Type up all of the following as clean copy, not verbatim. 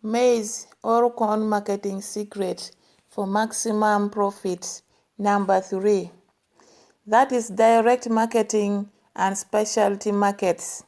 Maize or corn marketing secret for maximum profit. Number 3. That is direct marketing and specialty markets,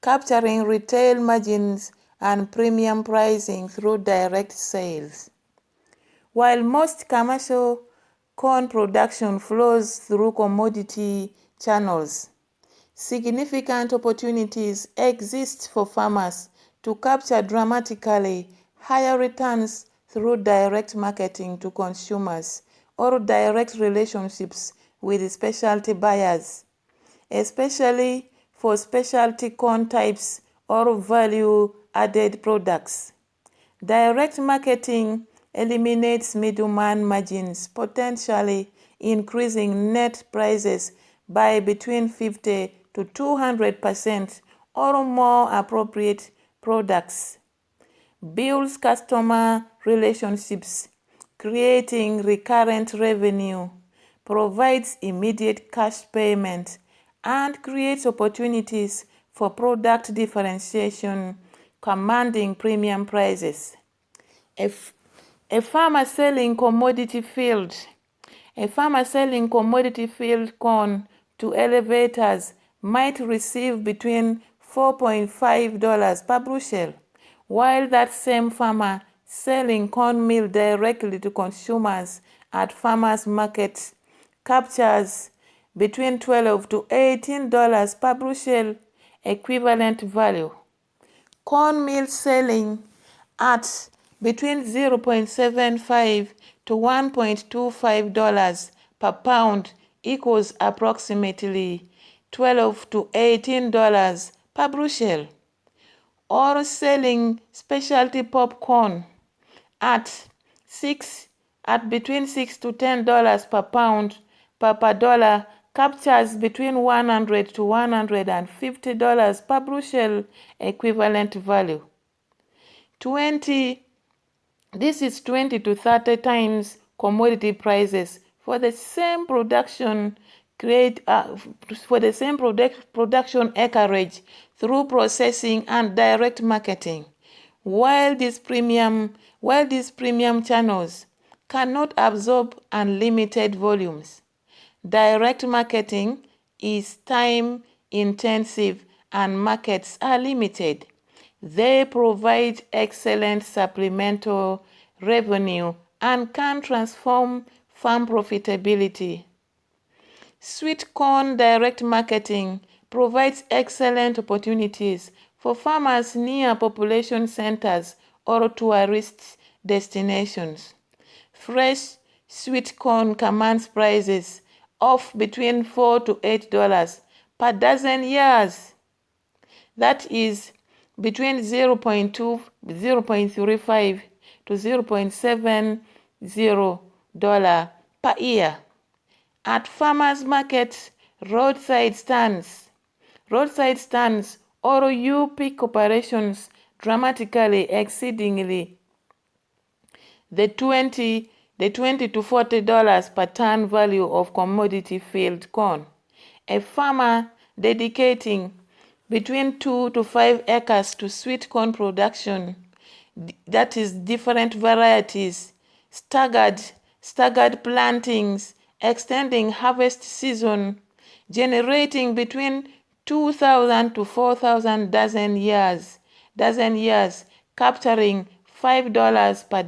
capturing retail margins and premium pricing through direct sales. While most commercial corn production flows through commodity channels, significant opportunities exist for farmers to capture dramatically higher returns through direct marketing to consumers or direct relationships with specialty buyers, especially for specialty corn types or value-added products. Direct marketing eliminates middleman margins, potentially increasing net prices by between 50 to 200% or more appropriate products. Builds customer relationships, creating recurrent revenue, provides immediate cash payment, and creates opportunities for product differentiation, commanding premium prices. A farmer selling commodity field corn to elevators might receive between $4.5 per bushel, while that same farmer selling cornmeal directly to consumers at farmers markets captures between $12 to $18 per bushel equivalent value. Cornmeal selling at between $0.75 to $1.25 per pound equals approximately $12 to $18 per bushel. Or selling specialty popcorn at between $6 to $10 per pound per dollar captures between $100 to $150 per bushel equivalent value. This is 20 to 30 times commodity prices for the same production acreage through processing and direct marketing. While these premium channels cannot absorb unlimited volumes, direct marketing is time intensive and markets are limited. They provide excellent supplemental revenue and can transform farm profitability. Sweet corn direct marketing provides excellent opportunities for farmers near population centers or tourist destinations. Fresh sweet corn commands prices of between $4 to $8 per dozen years. That is between 0.35 to $0.70 per year. At farmers markets, roadside stands or UP corporations dramatically exceedingly the $20 to $40 per ton value of commodity field corn. A farmer dedicating between 2 to 5 acres to sweet corn production, that is different varieties, staggered plantings, extending harvest season, generating between 2,000 to 4,000 dozen years, capturing $5 per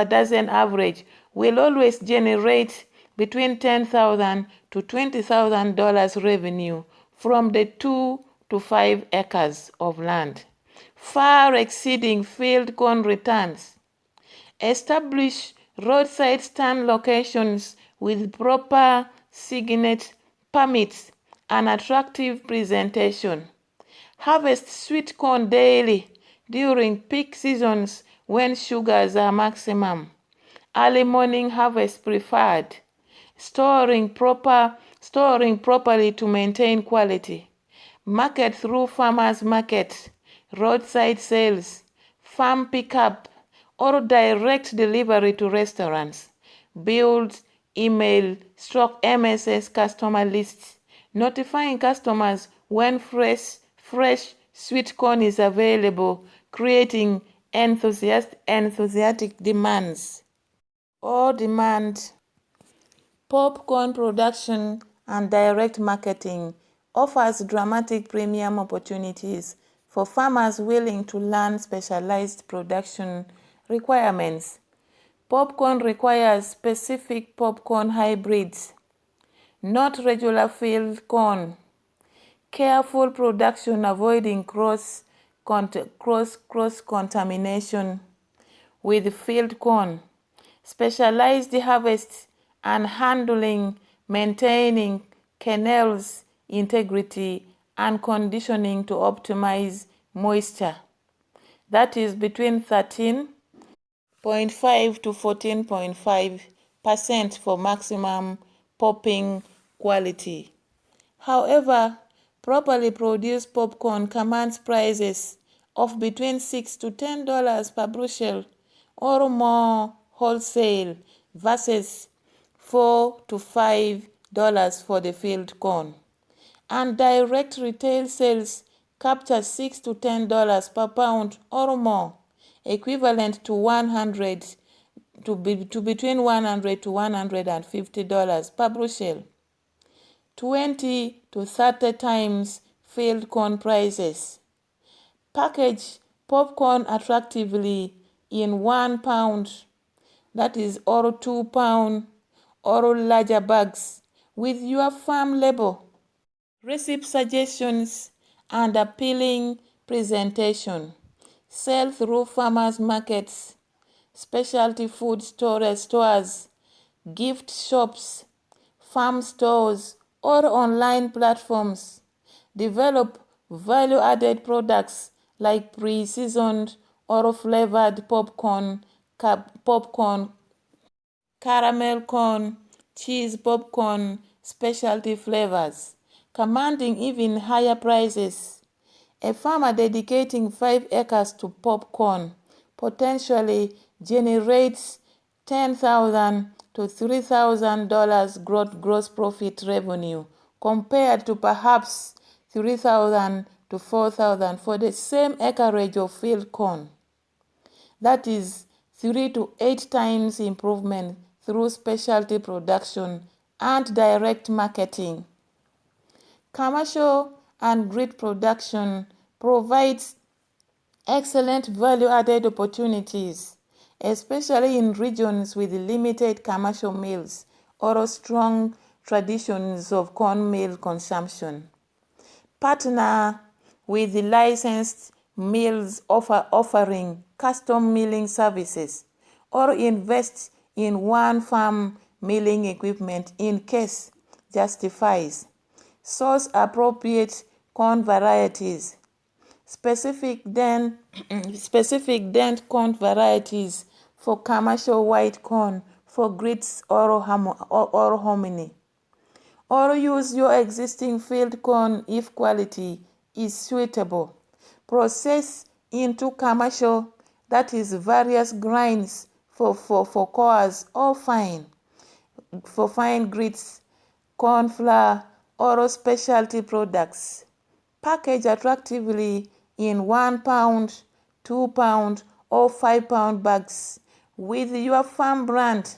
dozen average, will always generate between $10,000 to $20,000 revenue from the 2 to 5 acres of land, far exceeding field corn returns. Establish roadside stand locations with proper signet permits and attractive presentation. Harvest sweet corn daily during peak seasons when sugars are maximum. Early morning harvest preferred. Storing properly to maintain quality. Market through farmers market, roadside sales, farm pickup, or direct delivery to restaurants. Build email/MSS customer lists, notifying customers when fresh sweet corn is available creating enthusiastic demands. Or demand. Popcorn production and direct marketing offers dramatic premium opportunities for farmers willing to learn specialized production requirements. Popcorn requires specific popcorn hybrids, not regular field corn. Careful production avoiding cross-contamination with field corn. Specialized harvests and handling, maintaining kernels integrity and conditioning to optimize moisture. That is between 13.5 to 14.5% for maximum popping quality. However, properly produced popcorn commands prices of between $6 to $10 per bushel or more wholesale versus $4 to $5 for the field corn. And direct retail sales capture $6 to $10 per pound or more, equivalent to between $100 to $150 per bushel. 20 to 30 times field corn prices. Package popcorn attractively in 1 pound, that is or 2 pound or larger bags with your farm label, recipe suggestions and appealing presentation. Sell through farmers markets, specialty food stores, gift shops, farm stores, or online platforms. Develop value-added products like pre-seasoned or flavored popcorn, caramel corn, cheese popcorn, specialty flavors, commanding even higher prices. A farmer dedicating 5 acres to popcorn potentially generates $10,000 to $3,000 gross profit revenue compared to perhaps $3,000 to $4,000 for the same acreage of field corn. That is 3 to 8 times improvement through specialty production and direct marketing. Commercial and grid production provides excellent value-added opportunities, especially in regions with limited commercial mills or strong traditions of corn meal consumption. Partner with the licensed mills offering custom milling services, or invest in one farm milling equipment in case justifies. Source appropriate corn varieties. Specific dent corn varieties for commercial white corn for grits or hominy. Or use your existing field corn if quality is suitable. Process into commercial, that is various grinds for coarse or fine, for fine grits, corn flour, or specialty products. Package attractively in 1 pound, 2 pound, or 5 pound bags with your farm brand,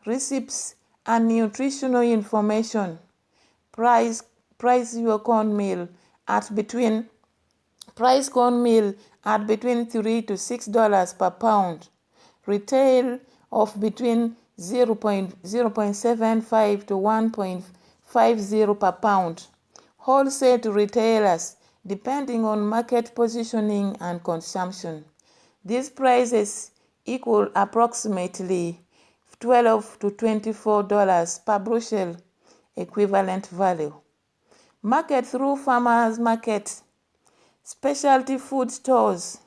recipes, and nutritional information. Price corn meal at between $3 to $6 per pound. Retail of between 0.75 to 1.50 per pound. Wholesale to retailers depending on market positioning and consumption. These prices equal approximately $12 to $24 per bushel equivalent value. Market through farmers market, specialty food stores,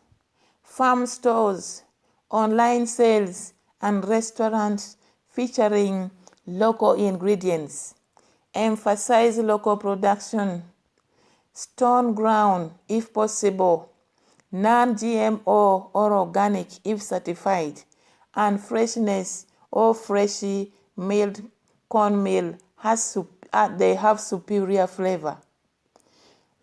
farm stores, online sales, and restaurants featuring local ingredients. Emphasize local production, stone ground if possible, non-GMO or organic if certified, and freshness or freshly milled cornmeal they have superior flavor.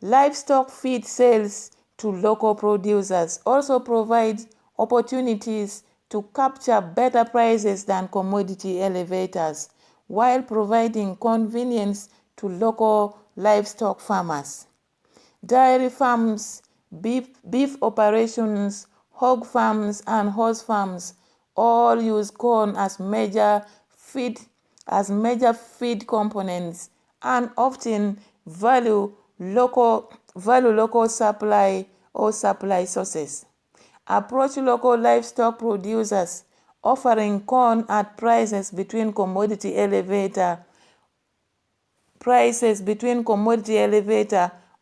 Livestock feed sales to local producers also provide opportunities to capture better prices than commodity elevators, while providing convenience to local livestock farmers. Dairy farms, beef operations, hog farms, and horse farms all use corn as major feed components and often value local supply or supply sources. Approach local livestock producers, offering corn at prices between commodity elevator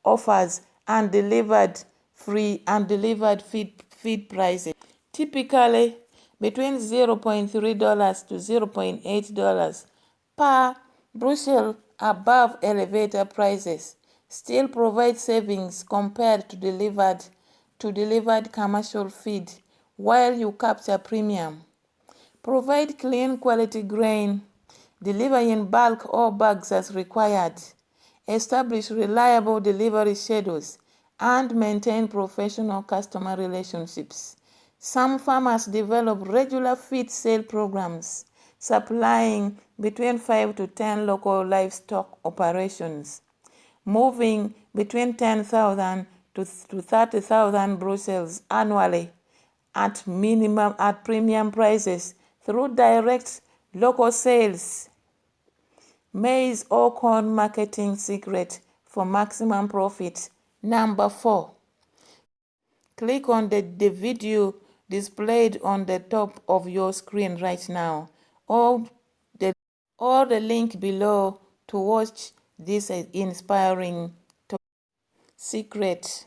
offers and delivered feed prices, typically between $0.3 to $0.8 per bushel above elevator prices, still provide savings compared to delivered commercial feed, while you capture premium. Provide clean quality grain, deliver in bulk or bags as required, establish reliable delivery schedules, and maintain professional customer relationships. Some farmers develop regular feed sale programs, supplying between 5 to 10 local livestock operations, moving between 10,000 to 30,000 bushels annually at premium prices through direct local sales. Maize or corn marketing secret for maximum profit. Number 4. Click on the video displayed on the top of your screen right now, or the link below to watch this inspiring secret.